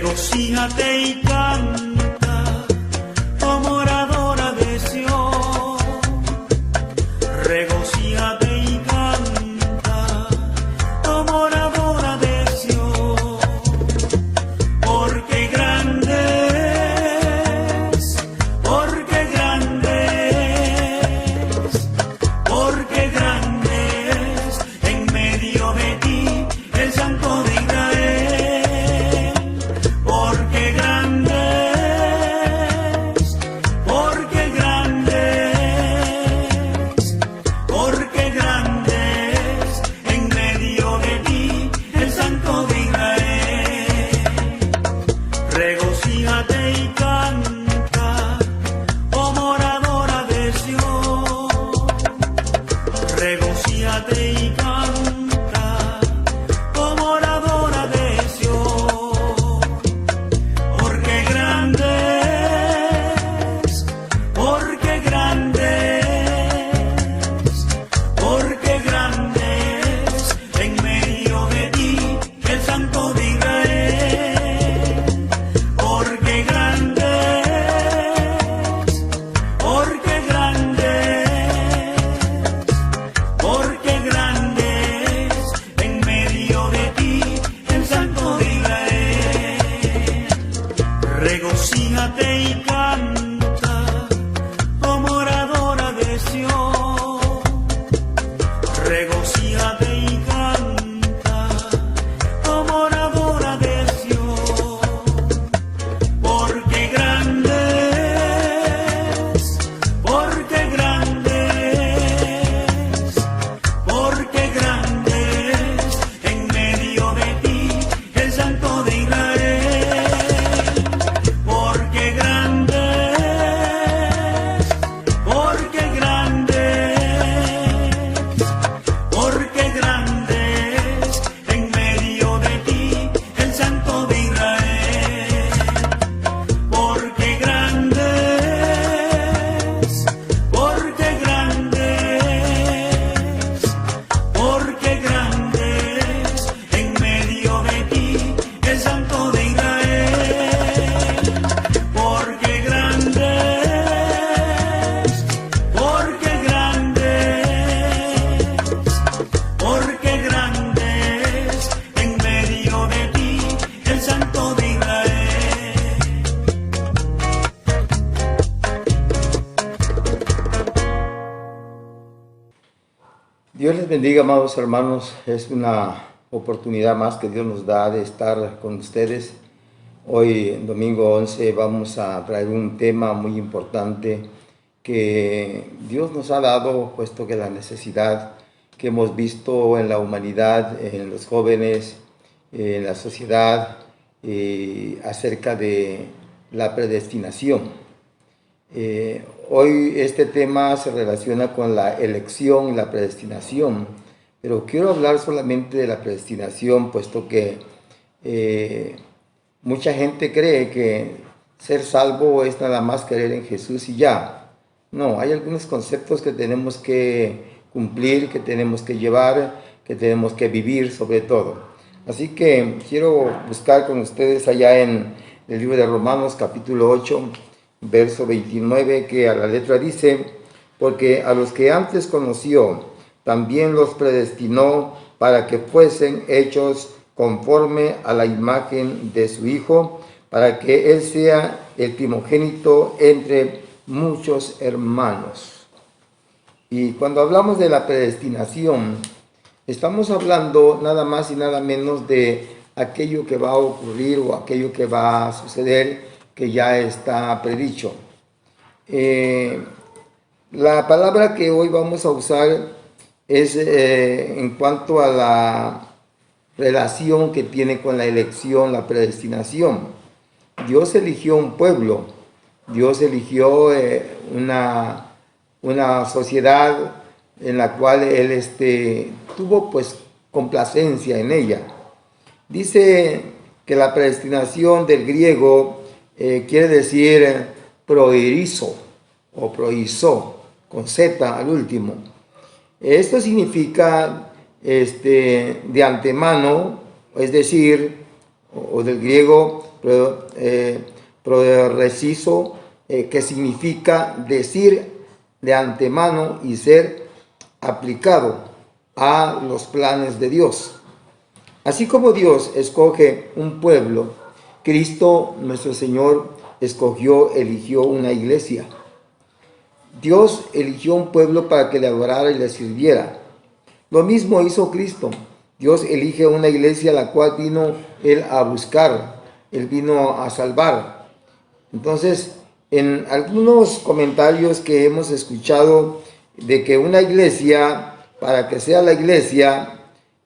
Regocíjate y canta, oh moradora de Sión. Regocíjate y canta, oh moradora de Sión. Porque grande es, porque grande es, porque grande es en medio de ti el Santo de Israel. Porque grande es, porque grande es, porque grande es en medio de ti el Santo de Israel. Regocíjate y canta, oh moradora de Sión. Regocíjate y canta, oh moradora de Sión. Porque grande es, porque grande es, porque grande es en medio de ti el Santo de Israel. Porque grande es, porque grande es, porque grande es en medio de ti el Santo de Israel. Regocíjate y canta, oh moradora de Sión. Regocíjate y canta, oh moradora de Sión. Porque grande es, porque grande es, porque grande es en medio de ti el Santo de Israel. Porque grande es, porque grande es, porque grande es en medio de ti el Santo de Israel. Porque grande es, porque grande es, porque grande es en medio de ti el Santo de Israel. Porque grande es, porque grande es, porque grande es en medio de ti el Santo de Israel. Dios les bendiga, amados hermanos. Es una oportunidad más que Dios nos da de estar con ustedes. Hoy, domingo 11, vamos a traer un tema muy importante que Dios nos ha dado, puesto que la necesidad que hemos visto en la humanidad, en los jóvenes, en la sociedad, acerca de la predestinación. Hoy este tema se relaciona con la elección y la predestinación, pero quiero hablar solamente de la predestinación, puesto que mucha gente cree que ser salvo es nada más creer en Jesús y ya. No, hay algunos conceptos que tenemos que cumplir, que tenemos que llevar, que tenemos que vivir sobre todo. Así que quiero buscar con ustedes allá en el libro de Romanos capítulo 8, verso 29, que a la letra dice: porque a los que antes conoció, también los predestinó para que fuesen hechos conforme a la imagen de su Hijo, para que Él sea el primogénito entre muchos hermanos. Y cuando hablamos de la predestinación, estamos hablando nada más y nada menos de aquello que va a ocurrir o aquello que va a suceder, que ya está predicho. La palabra que hoy vamos a usar es en cuanto a la relación que tiene con la elección, la predestinación. Dios eligió un pueblo, Dios eligió una sociedad en la cual Él tuvo pues complacencia en ella. Dice que la predestinación del griego quiere decir proirizo o proizó, con Z al último. Esto significa de antemano, es decir, o del griego preciso, que significa decir de antemano y ser aplicado a los planes de Dios. Así como Dios escoge un pueblo, Cristo nuestro Señor eligió una iglesia. Dios eligió un pueblo para que le adorara y le sirviera. Lo mismo hizo Cristo. Dios elige una iglesia a la cual vino Él a buscar, Él vino a salvar. Entonces, en algunos comentarios que hemos escuchado de que una iglesia, para que sea la iglesia,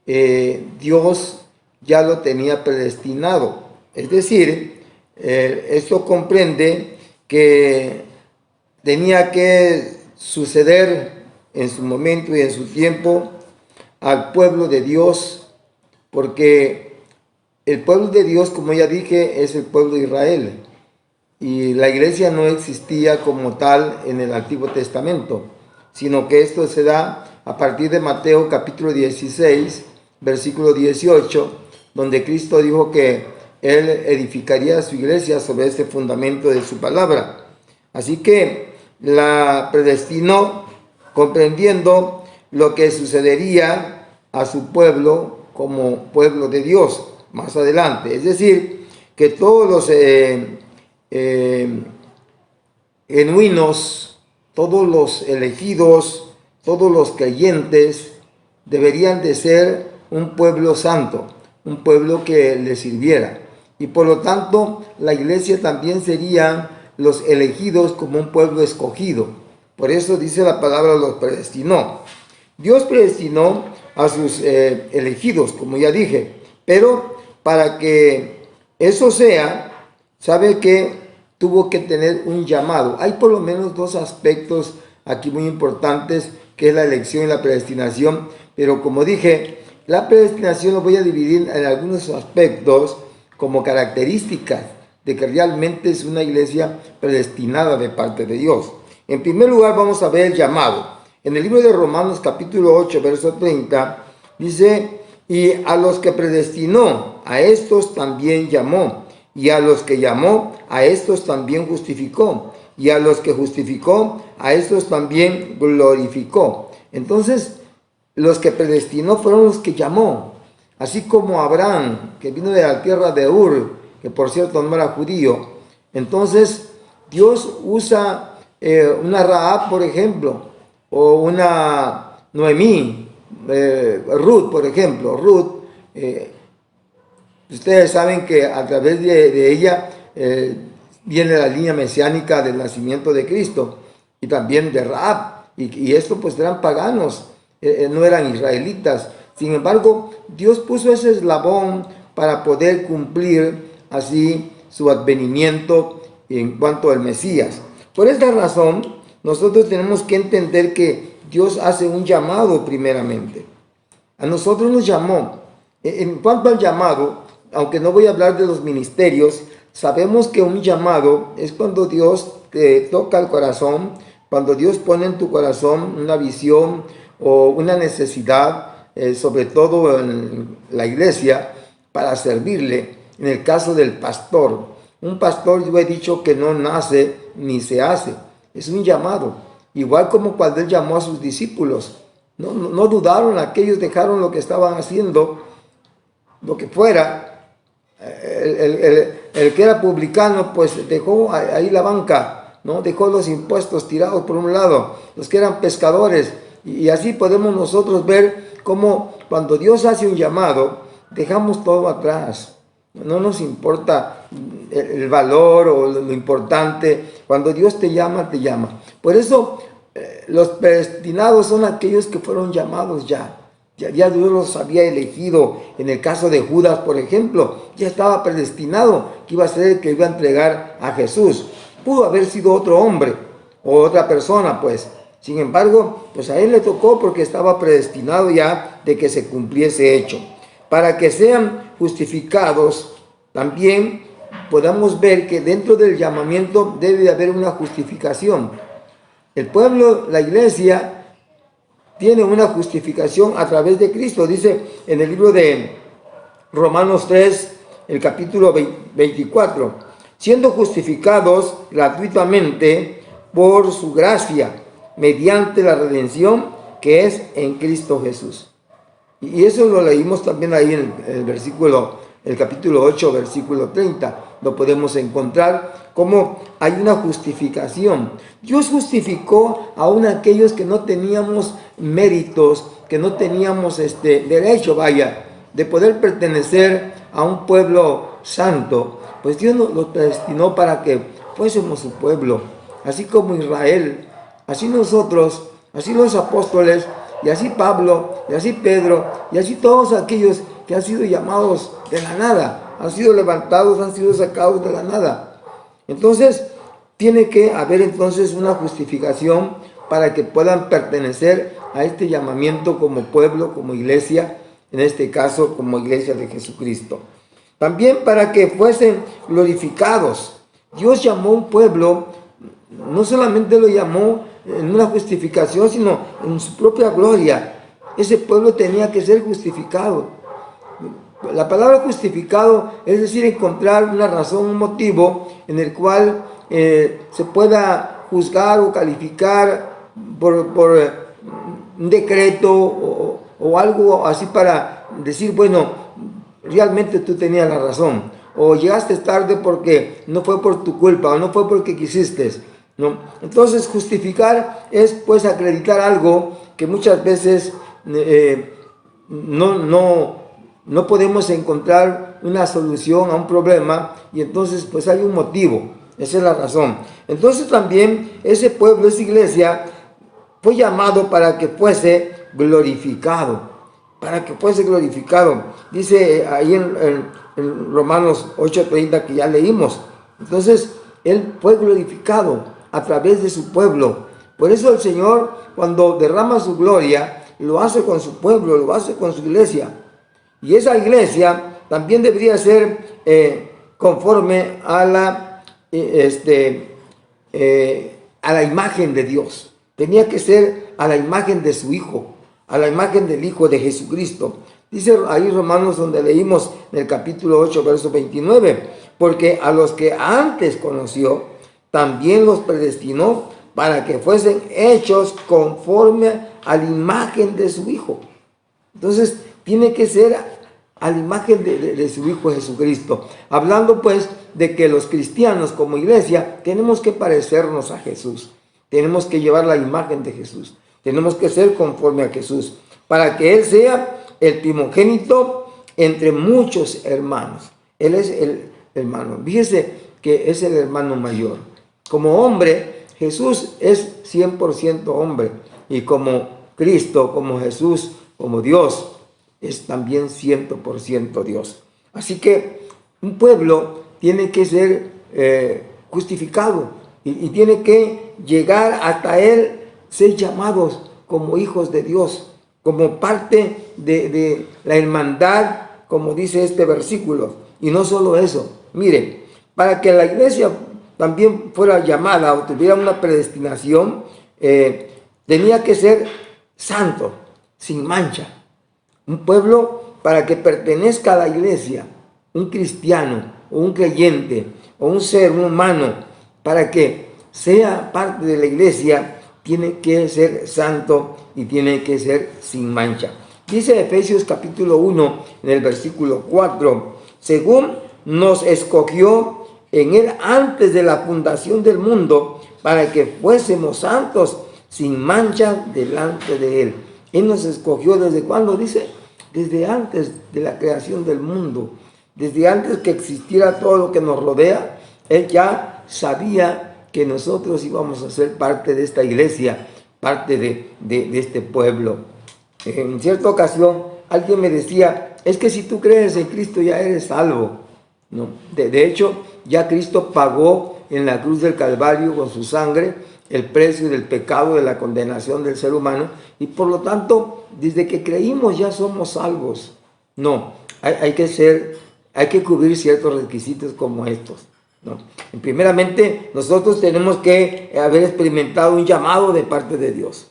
Dios ya lo tenía predestinado. Es decir, esto comprende que tenía que suceder en su momento y en su tiempo al pueblo de Dios, porque el pueblo de Dios, como ya dije, es el pueblo de Israel. Y la iglesia no existía como tal en el Antiguo Testamento, sino que esto se da a partir de Mateo capítulo 16, versículo 18, donde Cristo dijo que Él edificaría su iglesia sobre este fundamento de su palabra. Así que la predestinó comprendiendo lo que sucedería a su pueblo como pueblo de Dios más adelante. Es decir, que todos los genuinos, todos los elegidos, todos los creyentes deberían de ser un pueblo santo, un pueblo que le sirviera. Y por lo tanto, la iglesia también serían los elegidos como un pueblo escogido. Por eso dice la palabra, los predestinó. Dios predestinó a sus elegidos, como ya dije, pero para que eso sea, sabe que tuvo que tener un llamado. Hay por lo menos dos aspectos aquí muy importantes, que es la elección y la predestinación, pero como dije, la predestinación lo voy a dividir en algunos aspectos como características de que realmente es una iglesia predestinada de parte de Dios. En primer lugar, vamos a ver el llamado. En el libro de Romanos capítulo 8, verso 30, dice: y a los que predestinó, a estos también llamó, y a los que llamó, a estos también justificó, y a los que justificó, a estos también glorificó. Entonces, los que predestinó fueron los que llamó, así como Abraham, que vino de la tierra de Ur, que por cierto no era judío. Entonces, Dios usa una Rahab, por ejemplo, o una Noemí, Ruth, por ejemplo. Ruth, ustedes saben que a través de ella viene la línea mesiánica del nacimiento de Cristo, y también de Rahab, y esto pues eran paganos, no eran israelitas. Sin embargo, Dios puso ese eslabón para poder cumplir así su advenimiento en cuanto al Mesías. Por esta razón, nosotros tenemos que entender que Dios hace un llamado primeramente. A nosotros nos llamó. En cuanto al llamado, aunque no voy a hablar de los ministerios, sabemos que un llamado es cuando Dios te toca el corazón, cuando Dios pone en tu corazón una visión o una necesidad, sobre todo en la iglesia, para servirle. En el caso del pastor, un pastor, yo he dicho que no nace ni se hace, es un llamado. Igual como cuando Él llamó a sus discípulos, no dudaron, aquellos dejaron lo que estaban haciendo, lo que fuera. El que era publicano, pues dejó ahí la banca, ¿no? Dejó los impuestos tirados por un lado, los que eran pescadores, y así podemos nosotros ver cómo cuando Dios hace un llamado, dejamos todo atrás. No nos importa el valor o lo importante. Cuando Dios te llama, te llama. Por eso los predestinados son aquellos que fueron llamados ya. Ya Dios los había elegido. En el caso de Judas, por ejemplo, ya estaba predestinado que iba a ser el que iba a entregar a Jesús. Pudo haber sido otro hombre o otra persona, pues. Sin embargo, pues a él le tocó porque estaba predestinado ya de que se cumpliese hecho. Para que sean justificados, también podamos ver que dentro del llamamiento debe de haber una justificación. El pueblo, la iglesia, tiene una justificación a través de Cristo. Dice en el libro de Romanos 3, el capítulo 24, siendo justificados gratuitamente por su gracia, mediante la redención que es en Cristo Jesús. Y eso lo leímos también ahí en el capítulo 8, versículo 30. Lo podemos encontrar como hay una justificación. Dios justificó aún aquellos que no teníamos méritos, que no teníamos derecho, de poder pertenecer a un pueblo santo. Pues Dios nos predestinó para que fuésemos su pueblo, así como Israel, así nosotros, así los apóstoles, y así Pablo, y así Pedro, y así todos aquellos que han sido llamados de la nada, han sido levantados, han sido sacados de la nada. Entonces, tiene que haber entonces una justificación para que puedan pertenecer a este llamamiento como pueblo, como iglesia, en este caso como iglesia de Jesucristo. También para que fuesen glorificados. Dios llamó a un pueblo, no solamente lo llamó en una justificación, sino en su propia gloria. Ese pueblo tenía que ser justificado. La palabra justificado es decir, encontrar una razón, un motivo en el cual se pueda juzgar o calificar por un decreto o algo así para decir, bueno, realmente tú tenías la razón, o llegaste tarde porque no fue por tu culpa o no fue porque quisiste, ¿no? Entonces justificar es pues acreditar algo que muchas veces no podemos encontrar una solución a un problema, y entonces pues hay un motivo. Esa es la razón. Entonces también ese pueblo, esa iglesia, fue llamado para que fuese glorificado. Para que fuese glorificado. Dice ahí en Romanos 8:30 que ya leímos. Entonces, Él fue glorificado a través de su pueblo. Por eso el Señor, cuando derrama su gloria, lo hace con su pueblo, lo hace con su iglesia. Y esa iglesia también debería ser conforme a la imagen de Dios. Tenía que ser a la imagen de su Hijo, a la imagen del Hijo de Jesucristo. Dice ahí Romanos, donde leímos en el capítulo 8, verso 29, porque a los que antes conoció, también los predestinó para que fuesen hechos conforme a la imagen de su Hijo. Entonces, tiene que ser a la imagen de su Hijo Jesucristo. Hablando pues de que los cristianos como iglesia tenemos que parecernos a Jesús. Tenemos que llevar la imagen de Jesús. Tenemos que ser conforme a Jesús, para que Él sea el primogénito entre muchos hermanos. Él es el hermano. Fíjese que es el hermano mayor. Como hombre, Jesús es 100% hombre. Y como Cristo, como Jesús, como Dios, es también 100% Dios. Así que un pueblo tiene que ser justificado y tiene que llegar hasta Él, ser llamados como hijos de Dios, como parte de la hermandad, como dice este versículo. Y no solo eso, mire, para que la iglesia también fuera llamada o tuviera una predestinación, tenía que ser santo, sin mancha. Un pueblo, para que pertenezca a la iglesia, un cristiano o un creyente o un ser humano, para que sea parte de la iglesia, tiene que ser santo y tiene que ser sin mancha. Dice Efesios capítulo 1 en el versículo 4, según nos escogió en Él antes de la fundación del mundo, para que fuésemos santos sin mancha delante de Él. Él nos escogió ¿desde cuándo? Dice, desde antes de la creación del mundo, desde antes que existiera todo lo que nos rodea. Él ya sabía que nosotros íbamos a ser parte de esta iglesia, parte de este pueblo. En cierta ocasión, alguien me decía, es que si tú crees en Cristo ya eres salvo. No, de hecho, ya Cristo pagó en la cruz del Calvario con su sangre el precio del pecado, de la condenación del ser humano, y por lo tanto, desde que creímos ya somos salvos. No, hay que cubrir ciertos requisitos como estos, ¿no? Primeramente, nosotros tenemos que haber experimentado un llamado de parte de Dios.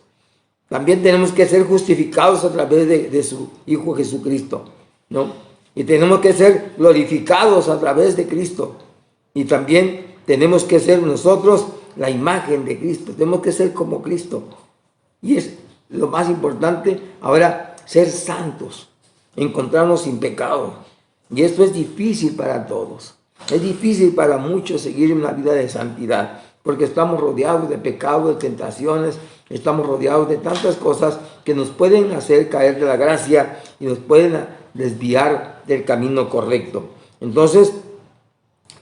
También tenemos que ser justificados a través de su Hijo Jesucristo, ¿no? Y tenemos que ser glorificados a través de Cristo. Y también tenemos que ser nosotros la imagen de Cristo. Tenemos que ser como Cristo. Y es lo más importante ahora, ser santos. Encontrarnos sin pecado. Y esto es difícil para todos. Es difícil para muchos seguir una vida de santidad, porque estamos rodeados de pecado, de tentaciones, estamos rodeados de tantas cosas que nos pueden hacer caer de la gracia y nos pueden desviar del camino correcto. Entonces,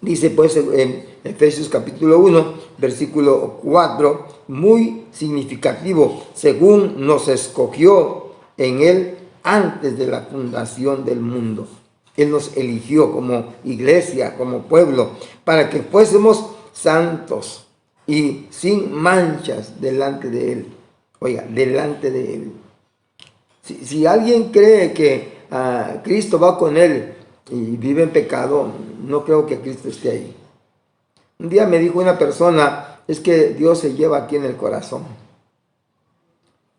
dice pues en Efesios capítulo 1, versículo 4, muy significativo, según nos escogió en Él antes de la fundación del mundo. Él nos eligió como iglesia, como pueblo, para que fuésemos santos y sin manchas delante de Él. Oiga, delante de Él. Si alguien cree que Cristo va con él y vive en pecado, no creo que Cristo esté ahí. Un día me dijo una persona, es que Dios se lleva aquí en el corazón.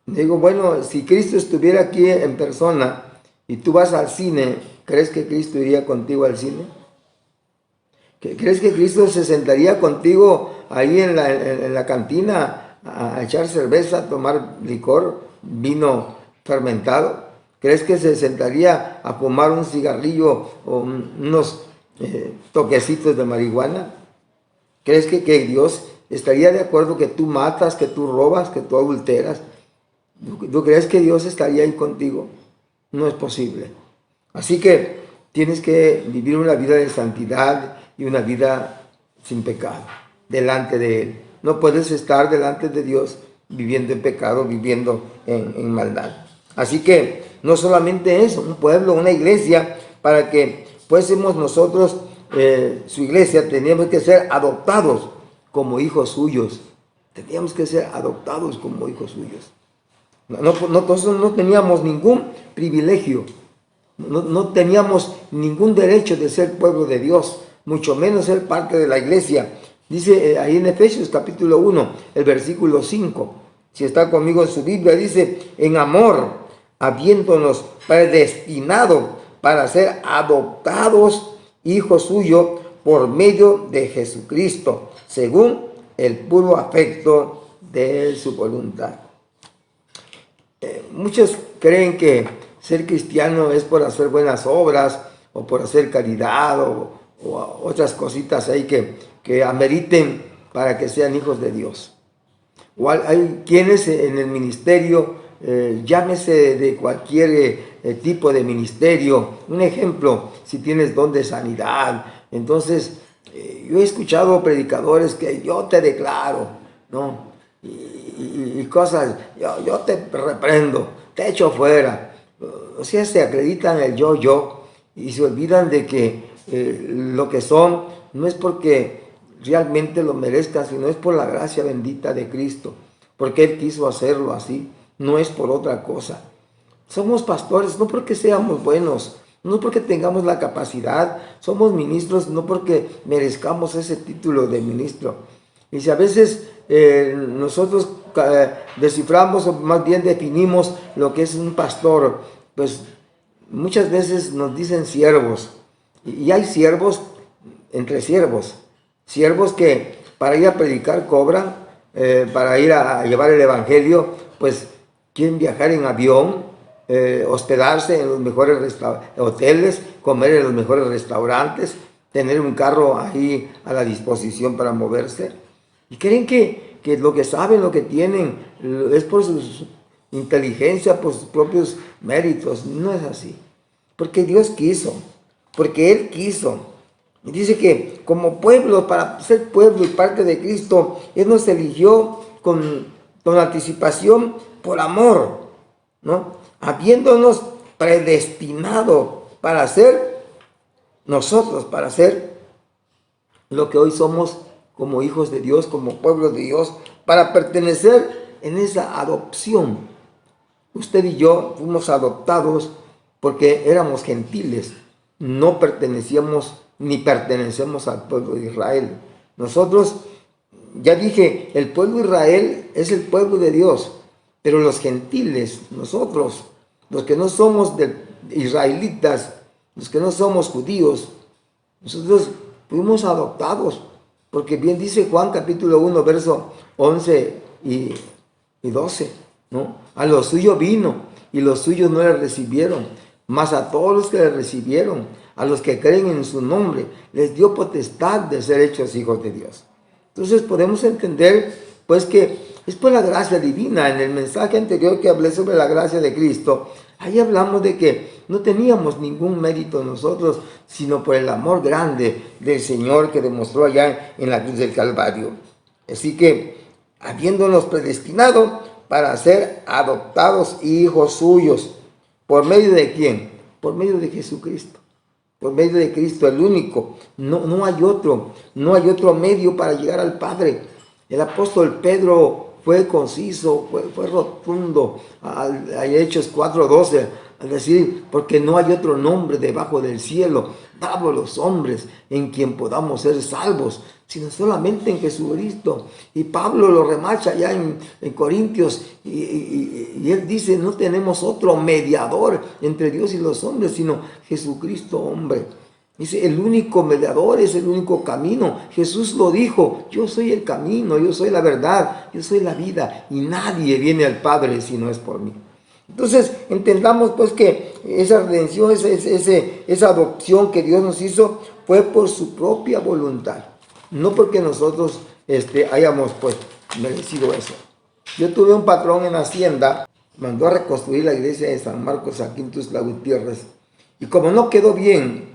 Digo, bueno, si Cristo estuviera aquí en persona y tú vas al cine, ¿crees que Cristo iría contigo al cine? ¿Crees que Cristo se sentaría contigo ahí en la cantina a echar cerveza, a tomar licor, vino fermentado? ¿Crees que se sentaría a fumar un cigarrillo o unos toquecitos de marihuana? ¿Crees que Dios estaría de acuerdo que tú matas, que tú robas, que tú adulteras? ¿Tú crees que Dios estaría ahí contigo? No es posible. Así que tienes que vivir una vida de santidad y una vida sin pecado delante de Él. No puedes estar delante de Dios viviendo en pecado, viviendo en maldad. Así que no solamente eso, un pueblo, una iglesia, para que fuésemos nosotros su iglesia, teníamos que ser adoptados como hijos suyos. Teníamos que ser adoptados como hijos suyos. Nosotros no teníamos ningún privilegio, no teníamos ningún derecho de ser pueblo de Dios, mucho menos ser parte de la iglesia. Dice ahí en Efesios capítulo 1, el versículo 5, si está conmigo en su Biblia, dice, en amor, habiéndonos predestinado para ser adoptados hijos suyos por medio de Jesucristo, según el puro afecto de su voluntad. Muchos creen que ser cristiano es por hacer buenas obras o por hacer caridad o otras cositas ahí que ameriten para que sean hijos de Dios. O hay quienes en el ministerio, llámese de cualquier tipo de ministerio, un ejemplo, si tienes don de sanidad, entonces yo he escuchado predicadores que yo te declaro, ¿no? Y cosas, yo te reprendo, te echo fuera. O sea, se acreditan el yo y se olvidan de que lo que son no es porque realmente lo merezcan, sino es por la gracia bendita de Cristo, porque Él quiso hacerlo así, no es por otra cosa. Somos pastores no porque seamos buenos, no porque tengamos la capacidad, somos ministros no porque merezcamos ese título de ministro. Y si a veces nosotros desciframos o más bien definimos lo que es un pastor, pues muchas veces nos dicen siervos. Y hay siervos entre siervos. Siervos que para ir a predicar cobran, para ir a llevar el evangelio, pues quieren viajar en avión, hospedarse en los mejores hoteles, comer en los mejores restaurantes, tener un carro ahí a la disposición para moverse. Y creen que lo que saben, lo que tienen, es por su inteligencia, por sus propios méritos. No es así. Porque Dios quiso, porque Él quiso. Y dice que como pueblo, para ser pueblo y parte de Cristo, Él nos eligió con anticipación por amor, ¿no? Habiéndonos predestinado para ser nosotros, para ser lo que hoy somos como hijos de Dios, como pueblo de Dios, para pertenecer en esa adopción. Usted y yo fuimos adoptados porque éramos gentiles, no pertenecíamos ni pertenecemos al pueblo de Israel. Nosotros, ya dije, el pueblo de Israel es el pueblo de Dios, pero los gentiles, nosotros, los que no somos israelitas, los que no somos judíos, nosotros fuimos adoptados, porque bien dice Juan capítulo 1, verso 11 y 12, ¿no? A los suyos vino y los suyos no le recibieron, mas a todos los que le recibieron, a los que creen en su nombre, les dio potestad de ser hechos hijos de Dios. Entonces podemos entender pues que es por la gracia divina. En el mensaje anterior que hablé sobre la gracia de Cristo, ahí hablamos de que no teníamos ningún mérito nosotros, sino por el amor grande del Señor que demostró allá en la cruz del Calvario. Así que, habiéndonos predestinado para ser adoptados hijos suyos, ¿por medio de quién? Por medio de Jesucristo. Por medio de Cristo, el único. No hay otro. No hay otro medio para llegar al Padre. El apóstol Pedro fue conciso, fue rotundo. Hay Hechos 4:12, al decir, porque no hay otro nombre debajo del cielo dado a los hombres en quien podamos ser salvos, sino solamente en Jesucristo. Y Pablo lo remarca ya en Corintios, y él dice, no tenemos otro mediador entre Dios y los hombres, sino Jesucristo hombre. Dice, el único mediador es el único camino. Jesús lo dijo, yo soy el camino, yo soy la verdad, yo soy la vida, y nadie viene al Padre si no es por mí. Entonces, entendamos pues que esa redención, esa adopción que Dios nos hizo, fue por su propia voluntad. No porque nosotros hayamos pues merecido eso. Yo tuve un patrón en Hacienda, mandó a reconstruir la iglesia de San Marcos aquí en Tuxtla Gutiérrez, y como no quedó bien,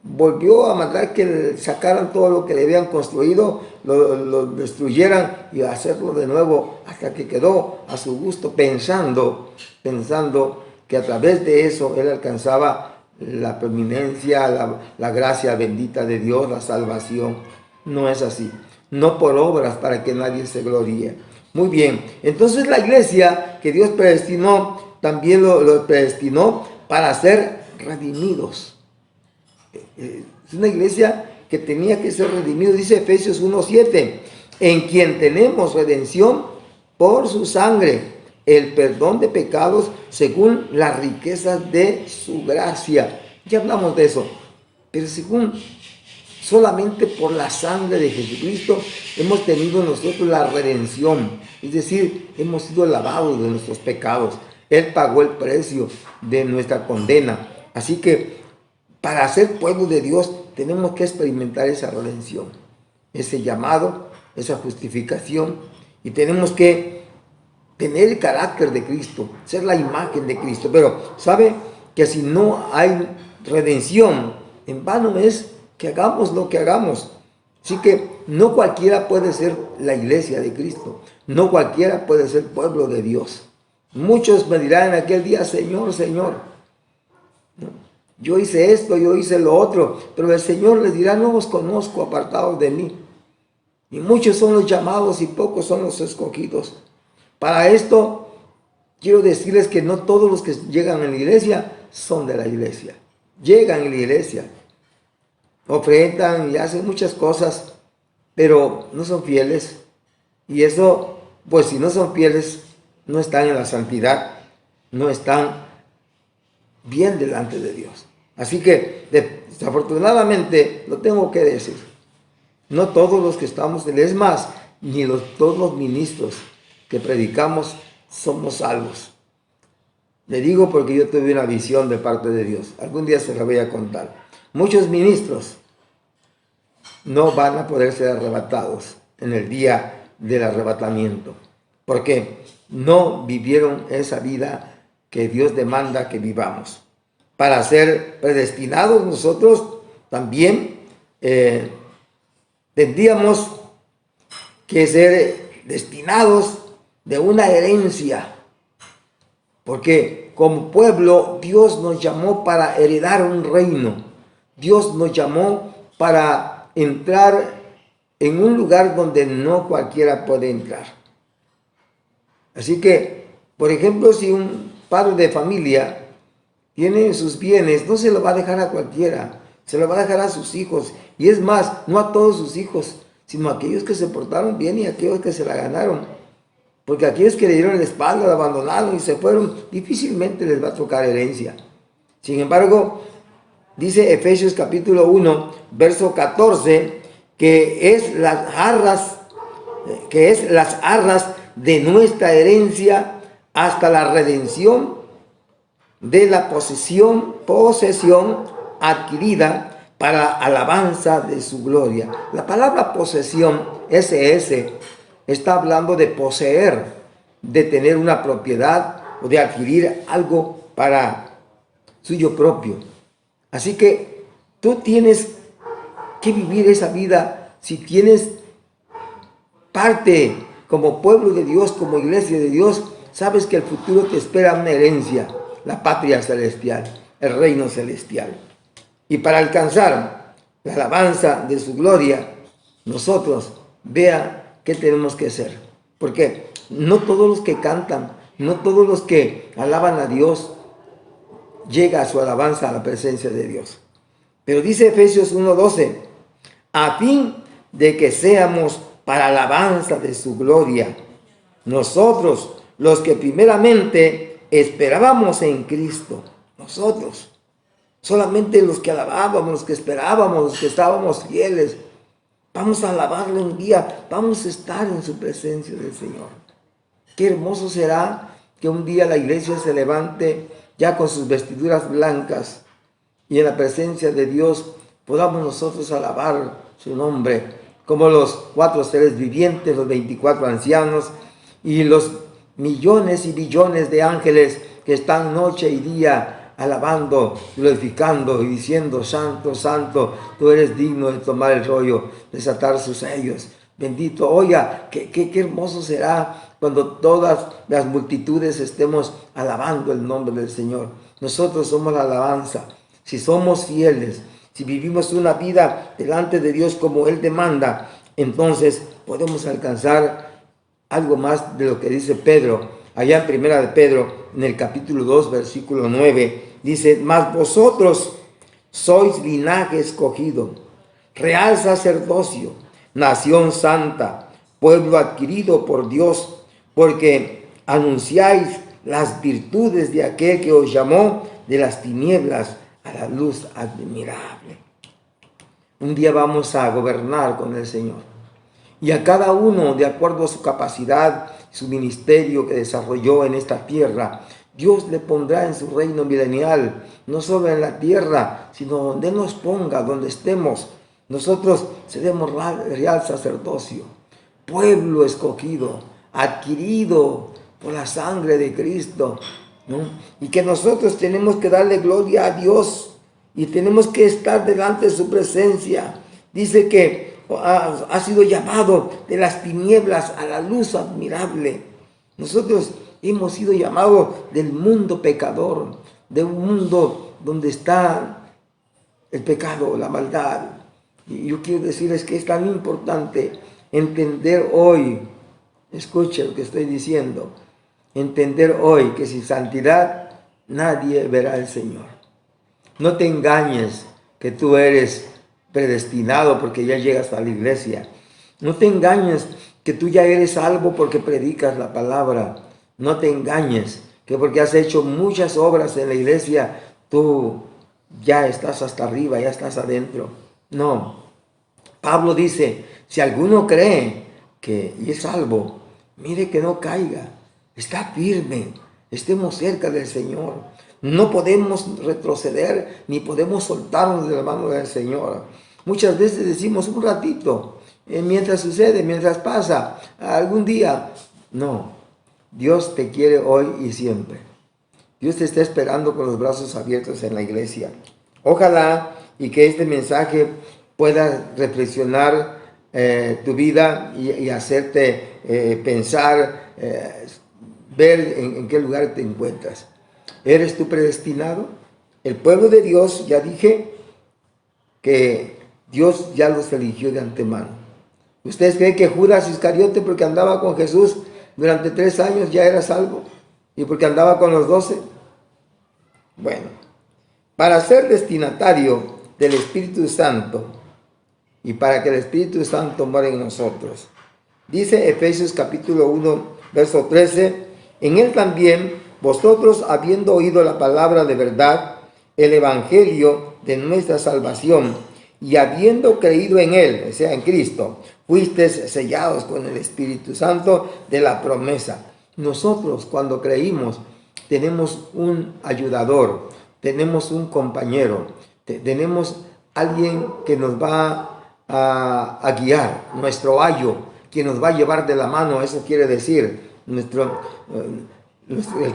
volvió a mandar que sacaran todo lo que le habían construido, lo destruyeran y hacerlo de nuevo hasta que quedó a su gusto, pensando que a través de eso él alcanzaba la preeminencia, la gracia bendita de Dios, la salvación. No es así. No por obras para que nadie se gloríe. Muy bien. Entonces la iglesia que Dios predestinó, también lo predestinó para ser redimidos. Es una iglesia que tenía que ser redimido. Dice Efesios 1:7, en quien tenemos redención por su sangre, el perdón de pecados según las riquezas de su gracia. Ya hablamos de eso, pero según solamente por la sangre de Jesucristo hemos tenido nosotros la redención, es decir, hemos sido lavados de nuestros pecados. Él pagó el precio de nuestra condena. Así que para ser pueblo de Dios tenemos que experimentar esa redención, ese llamado, esa justificación, y tenemos que tener el carácter de Cristo, ser la imagen de Cristo. Pero sabe que si no hay redención, en vano es que hagamos lo que hagamos. Así que no cualquiera puede ser la iglesia de Cristo, no cualquiera puede ser pueblo de Dios. Muchos me dirán en aquel día, Señor, Señor, yo hice esto, yo hice lo otro, pero el Señor les dirá, no os conozco, apartados de mí. Y muchos son los llamados y pocos son los escogidos. Para esto, quiero decirles que no todos los que llegan a la iglesia son de la iglesia. Llegan a la iglesia, ofrendan y hacen muchas cosas, pero no son fieles. Y eso, pues si no son fieles, no están en la santidad, no están bien delante de Dios. Así que desafortunadamente lo tengo que decir. No todos los que estamos, es más, ni todos los ministros que predicamos somos salvos. Le digo porque yo tuve una visión de parte de Dios. Algún día se la voy a contar. Muchos ministros no van a poder ser arrebatados en el día del arrebatamiento, porque no vivieron esa vida que Dios demanda que vivamos. Para ser predestinados nosotros también tendríamos que ser destinados de una herencia, porque como pueblo Dios nos llamó para heredar un reino. Dios nos llamó para entrar en un lugar donde no cualquiera puede entrar. Así que, por ejemplo, si un padre de familia tiene sus bienes, no se lo va a dejar a cualquiera, se lo va a dejar a sus hijos. Y es más, no a todos sus hijos, sino a aquellos que se portaron bien y a aquellos que se la ganaron. Porque aquellos que le dieron la espalda, la abandonaron y se fueron, difícilmente les va a tocar herencia. Sin embargo, Dice Efesios capítulo 1, verso 14, que es las arras de nuestra herencia hasta la redención de la posesión adquirida para alabanza de su gloria. La palabra posesión, SS, está hablando de poseer, de tener una propiedad o de adquirir algo para suyo propio. Así que tú tienes que vivir esa vida. Si tienes parte como pueblo de Dios, como iglesia de Dios, sabes que el futuro te espera una herencia, la patria celestial, el reino celestial. Y para alcanzar la alabanza de su gloria, nosotros, vea qué tenemos que hacer. Porque no todos los que cantan, no todos los que alaban a Dios, llega a su alabanza a la presencia de Dios. Pero dice Efesios 1:12, a fin de que seamos para alabanza de su gloria, nosotros, los que primeramente esperábamos en Cristo, nosotros, solamente los que alabábamos, los que esperábamos, los que estábamos fieles, vamos a alabarle un día, vamos a estar en su presencia del Señor. Qué hermoso será que un día la iglesia se levante ya con sus vestiduras blancas y en la presencia de Dios podamos nosotros alabar su nombre, como los 4 seres vivientes, los 24 ancianos y los millones y billones de ángeles que están noche y día alabando, glorificando y diciendo: santo, santo, tú eres digno de tomar el rollo, desatar sus sellos. Bendito, oiga, qué hermoso será cuando todas las multitudes estemos alabando el nombre del Señor. Nosotros somos la alabanza. Si somos fieles, si vivimos una vida delante de Dios como Él demanda, entonces podemos alcanzar algo más de lo que dice Pedro. Allá en Primera de Pedro, en el capítulo 2, versículo 9, dice: mas vosotros sois linaje escogido, real sacerdocio, nación santa, pueblo adquirido por Dios, porque anunciáis las virtudes de aquel que os llamó de las tinieblas a la luz admirable. Un día vamos a gobernar con el Señor. Y a cada uno, de acuerdo a su capacidad, su ministerio que desarrolló en esta tierra, Dios le pondrá en su reino milenial, no solo en la tierra, sino donde nos ponga, donde estemos. Nosotros seremos real sacerdocio, pueblo escogido, adquirido por la sangre de Cristo, ¿no? Y que nosotros tenemos que darle gloria a Dios y tenemos que estar delante de su presencia. Dice que ha sido llamado de las tinieblas a la luz admirable. Nosotros hemos sido llamados del mundo pecador, de un mundo donde está el pecado, la maldad. Y yo quiero decirles que es tan importante entender hoy, escuche lo que estoy diciendo, entender hoy que sin santidad nadie verá al Señor. No te engañes que tú eres predestinado porque ya llegas a la iglesia. No te engañes que tú ya eres salvo porque predicas la palabra. No te engañes que porque has hecho muchas obras en la iglesia, tú ya estás hasta arriba, ya estás adentro. No. Pablo dice: si alguno cree que y es salvo, mire que no caiga, está firme, estemos cerca del Señor. No podemos retroceder ni podemos soltarnos de la mano del Señor. Muchas veces decimos un ratito, mientras sucede, mientras pasa, algún día. No, Dios te quiere hoy y siempre. Dios te está esperando con los brazos abiertos en la iglesia. Ojalá y que este mensaje pueda reflexionar tu vida y hacerte pensar, ver en qué lugar te encuentras. ¿Eres tú predestinado? El pueblo de Dios, ya dije que Dios ya los eligió de antemano. ¿Ustedes creen que Judas Iscariote, porque andaba con Jesús durante 3 años, ya era salvo? ¿Y porque andaba con los 12? Bueno, para ser destinatario del Espíritu Santo y para que el Espíritu Santo muera en nosotros, dice Efesios capítulo 1, verso 13, en él también vosotros, habiendo oído la palabra de verdad, el evangelio de nuestra salvación, y habiendo creído en Él, o sea, en Cristo, fuiste sellados con el Espíritu Santo de la promesa. Nosotros, cuando creímos, tenemos un ayudador, tenemos un compañero, tenemos alguien que nos va a guiar, nuestro ayo, que nos va a llevar de la mano. Eso quiere decir, el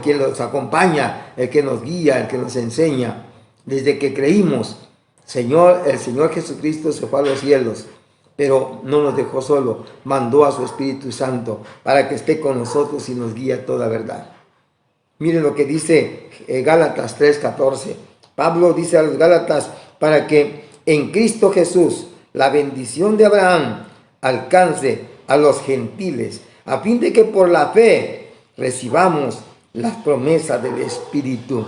que nos acompaña, el que nos guía, el que nos enseña. Desde que creímos, el Señor Jesucristo se fue a los cielos, pero no nos dejó solo, mandó a su Espíritu Santo para que esté con nosotros y nos guíe a toda verdad. Miren lo que dice Gálatas 3:14. Pablo dice a los Gálatas, para que en Cristo Jesús la bendición de Abraham alcance a los gentiles, a fin de que por la fe recibamos las promesas del Espíritu.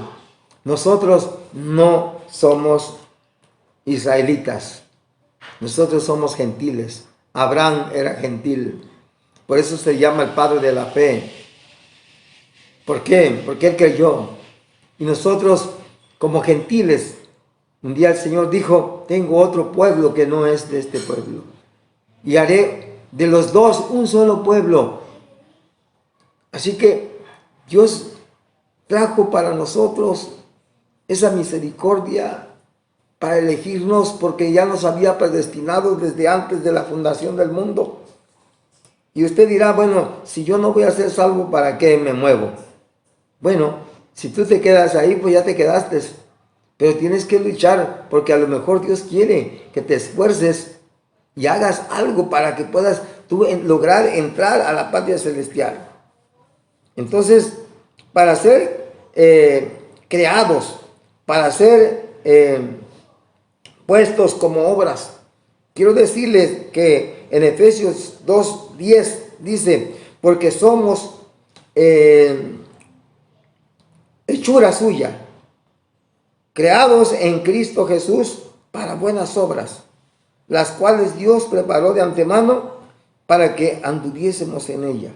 Nosotros no somos israelitas, nosotros somos gentiles. Abraham era gentil, por eso se llama el padre de la fe. ¿Por qué? Porque él creyó. Y nosotros, como gentiles, un día el Señor dijo, tengo otro pueblo que no es de este pueblo, y haré de los dos un solo pueblo. Así que Dios trajo para nosotros esa misericordia para elegirnos, porque ya nos había predestinado desde antes de la fundación del mundo. Y usted dirá, bueno, si yo no voy a ser salvo, ¿para qué me muevo? Bueno, si tú te quedas ahí, pues ya te quedaste. Pero tienes que luchar, porque a lo mejor Dios quiere que te esfuerces y hagas algo para que puedas tú lograr entrar a la patria celestial. Entonces, para ser creados, para ser puestos como obras, quiero decirles que en Efesios 2:10 dice, porque somos hechura suya, creados en Cristo Jesús para buenas obras, las cuales Dios preparó de antemano para que anduviésemos en ella.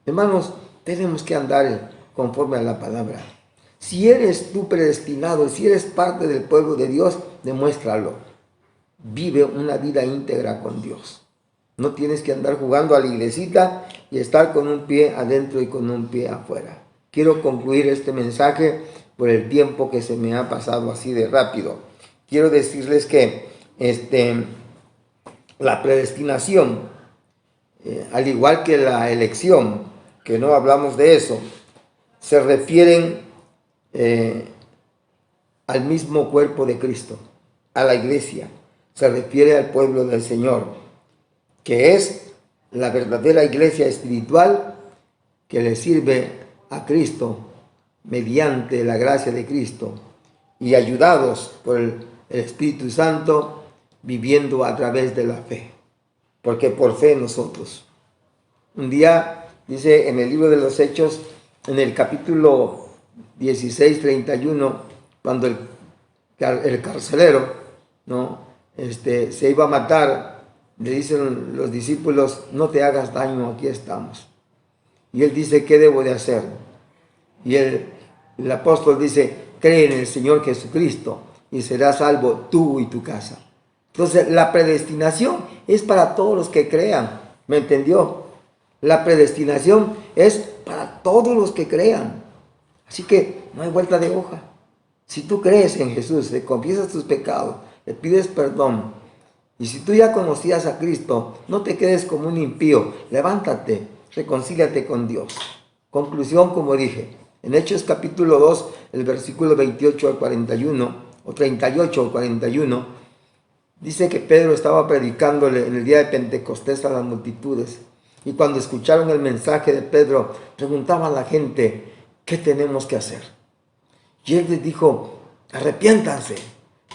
Hermanos, tenemos que andar conforme a la palabra. Si eres tú predestinado, si eres parte del pueblo de Dios, demuéstralo. Vive una vida íntegra con Dios. No tienes que andar jugando a la iglesita y estar con un pie adentro y con un pie afuera. Quiero concluir este mensaje por el tiempo que se me ha pasado así de rápido. Quiero decirles que la predestinación, al igual que la elección, que no hablamos de eso, se refieren al mismo cuerpo de Cristo, a la iglesia. Se refiere al pueblo del Señor, que es la verdadera iglesia espiritual que le sirve a Cristo mediante la gracia de Cristo y ayudados por el Espíritu Santo, viviendo a través de la fe, porque por fe nosotros. Un día dice en el libro de los Hechos, en el capítulo 16:31, cuando el carcelero, ¿no? Se iba a matar, le dicen los discípulos, no te hagas daño, aquí estamos. Y él dice, ¿qué debo de hacer? Y el apóstol dice, cree en el Señor Jesucristo y serás salvo tú y tu casa. Entonces, la predestinación es para todos los que crean. ¿Me entendió? La predestinación es para todos los que crean. Así que no hay vuelta de hoja. Si tú crees en Jesús, le confiesas tus pecados, le pides perdón, y si tú ya conocías a Cristo, no te quedes como un impío. Levántate, reconcíliate con Dios. Conclusión, como dije, en Hechos capítulo 2, el versículo 28 al 41, o 38 al 41, dice que Pedro estaba predicándole en el día de Pentecostés a las multitudes. Y cuando escucharon el mensaje de Pedro, preguntaban a la gente, ¿qué tenemos que hacer? Y él les dijo, arrepiéntanse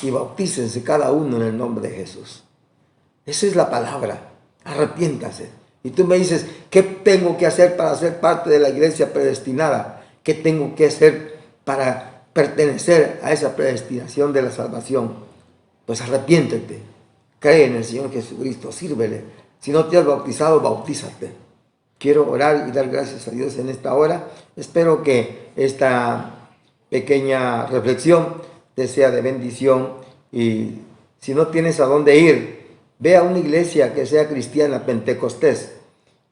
y bautícense cada uno en el nombre de Jesús. Esa es la palabra, arrepiéntanse. Y tú me dices, ¿qué tengo que hacer para ser parte de la iglesia predestinada? ¿Qué tengo que hacer para pertenecer a esa predestinación de la salvación? Pues arrepiéntete, cree en el Señor Jesucristo, sírvele. Si no te has bautizado, bautízate. Quiero orar y dar gracias a Dios en esta hora. Espero que esta pequeña reflexión te sea de bendición. Y si no tienes a dónde ir, ve a una iglesia que sea cristiana, Pentecostés.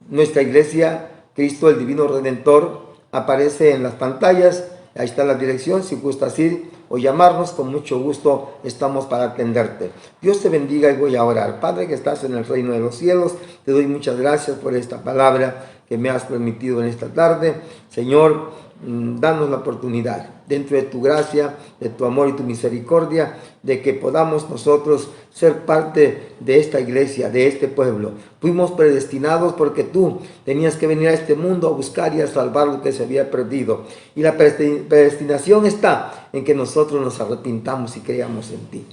Nuestra iglesia, Cristo el Divino Redentor, aparece en las pantallas. Ahí está la dirección, si gustas ir o llamarnos, con mucho gusto estamos para atenderte. Dios te bendiga y voy a orar. Padre que estás en el reino de los cielos, te doy muchas gracias por esta palabra que me has permitido en esta tarde. Señor, danos la oportunidad, dentro de tu gracia, de tu amor y tu misericordia, de que podamos nosotros ser parte de esta iglesia, de este pueblo. Fuimos predestinados porque tú tenías que venir a este mundo a buscar y a salvar lo que se había perdido. Y la predestinación está en que nosotros nos arrepintamos y creamos en ti.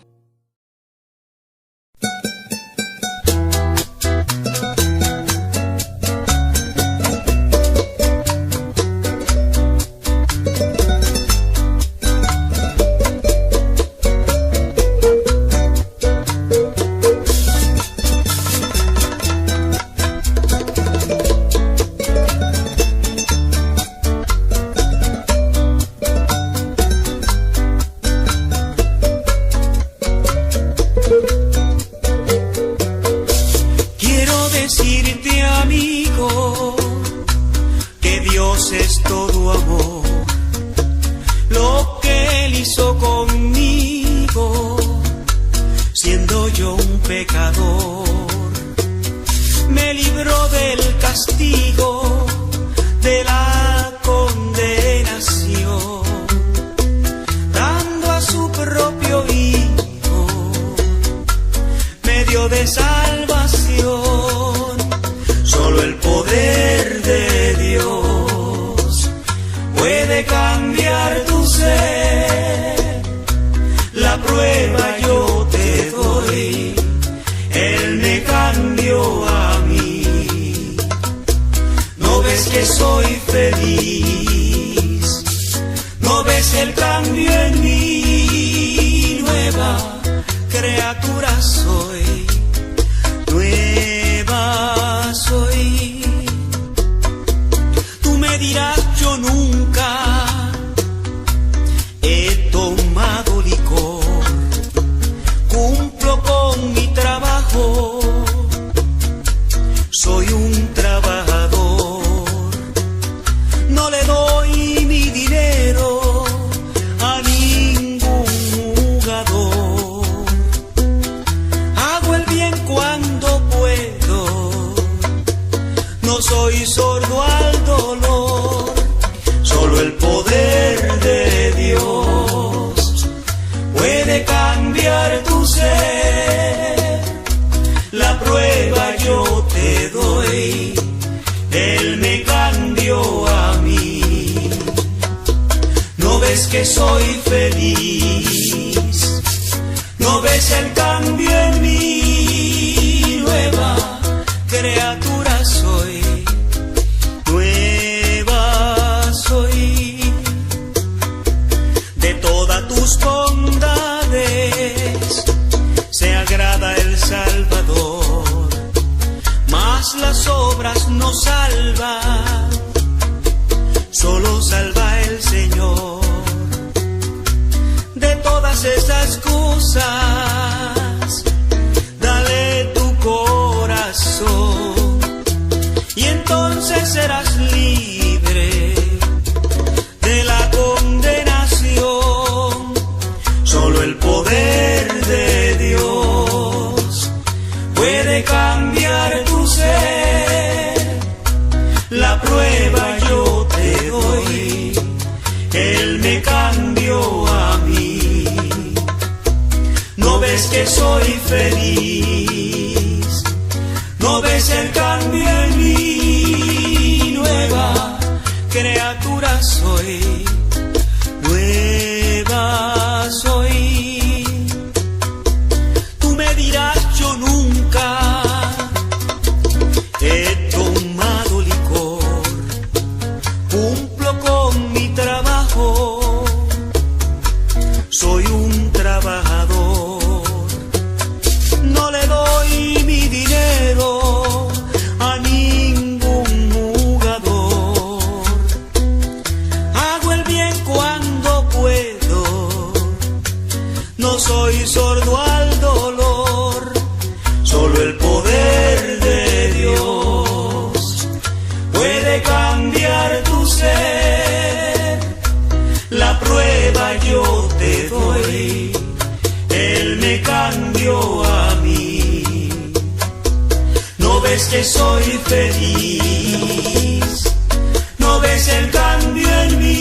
Hago el bien No soy sordo al dolor, solo el poder de Dios puede cambiar tu ser. La prueba yo te doy, Él me cambió a mí. ¿No ves que soy feliz? ¿No ves el cambio en mí?